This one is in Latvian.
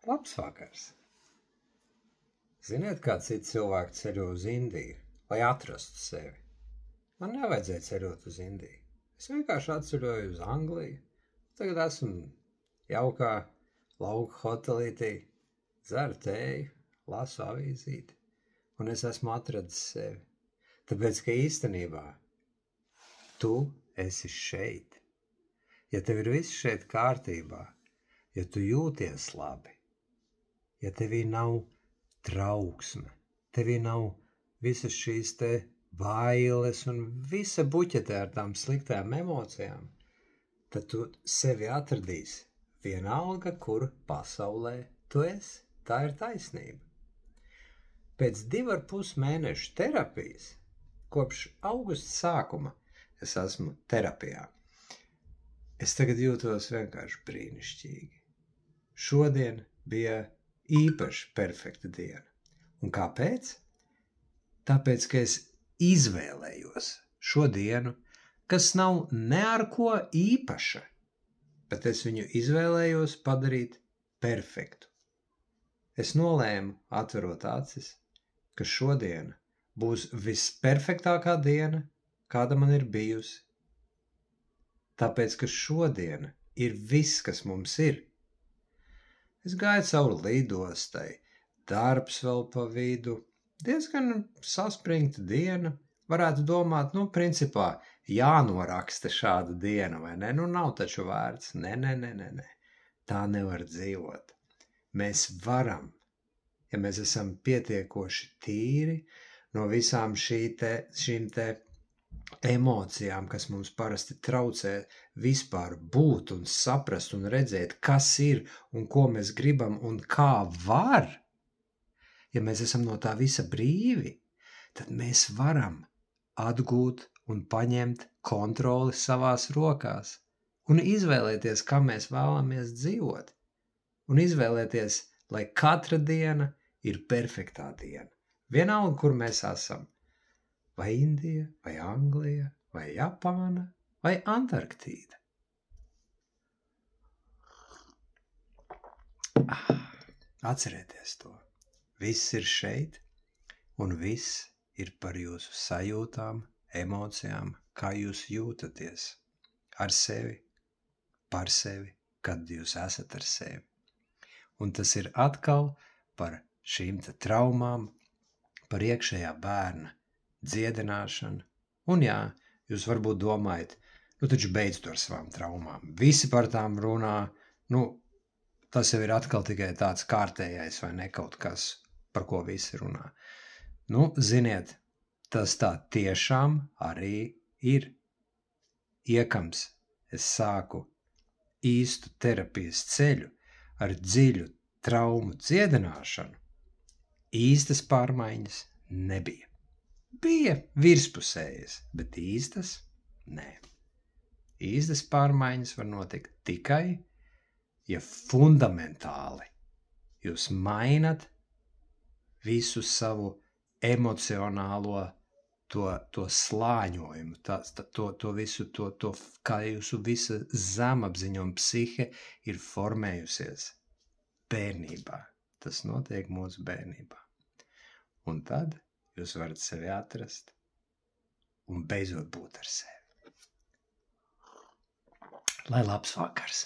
Labs vakars! Ziniet, kā citi cilvēki ceļo uz Indiju, lai atrastu sevi? Man nevajadzēja ceļot uz Indiju. Es vienkārši atceļoju uz Angliju. Tagad esmu jaukā lauka hotelītī, dzeru tēju, lasu avīzīti, un es esmu atradis sevi. Tāpēc, ka īstenībā tu esi šeit. Ja tev ir viss šeit kārtībā, ja tu jūties labi, ja tevī nav trauksme, tevī nav visas šīs te bailes un visa buķete ar tām sliktām emocijām, tad tu sevi atradīsi vienalga, kur pasaulē tu esi. Tā ir taisnība. Pēc 2,5 mēnešu terapijas, kopš augusta sākuma, es esmu terapijā. Es tagad jūtos vienkārši brīnišķīgi. Šodien bija īpaši perfekta diena. Un kāpēc? Tāpēc, ka es izvēlējos šo dienu, kas nav ne ar ko īpaša, bet es viņu izvēlējos padarīt perfektu. Es nolēmu, atverot acis, ka šodiena būs visperfektākā diena, kāda man ir bijusi. Tāpēc, ka šodiena ir viss, kas mums ir. Es gāju cauri lidostai, darbs vēl pa vidu, diezgan saspringta diena. Varētu domāt, principā jānoraksta šāda diena, vai ne? Nav taču vērts. Nē. Tā nevar dzīvot. Mēs varam, ja mēs esam pietiekoši tīri no visām šīm te emocijām, kas mums parasti traucē vispār būt un saprast un redzēt, kas ir un ko mēs gribam un kā var. Ja mēs esam no tā visa brīvi, tad mēs varam atgūt un paņemt kontroli savās rokās un izvēlēties, kā mēs vēlamies dzīvot. Un izvēlēties, lai katra diena ir perfektā diena. Vienalga, kur mēs esam. Vai Indija, vai Anglija, vai Japāna, vai Antarktīda. Atcerieties to. Viss ir šeit, un viss ir par jūsu sajūtām, emocijām, kā jūs jūtaties ar sevi, par sevi, kad jūs esat ar sevi. Un tas ir atkal par šīm te traumām, par iekšējā bērna dziedināšanu. Un jā, jūs varbūt domājat, taču beidz to ar savām traumām. Visi par tām runā, tas jau ir atkal tikai tāds kārtējais vai ne kaut kas, par ko visi runā. Ziniet, tas tā tiešām arī ir. Iekams es sāku īstu terapijas ceļu ar dziļu traumu dziedināšanu, īstas pārmaiņas nebija. Bija virspusējas, bet īstas nē. Īstas pārmaiņas var notikt tikai, ja fundamentāli jūs mainat visu savu emocionālo to slāņojumu, to visu, kā jūsu visa zemapziņa un psihe ir formējusies bērnībā. Tas notiek mūsu bērnībā. Un tad jūs varat sevi atrast un beidzot būt ar sevi. Lai labs vakars!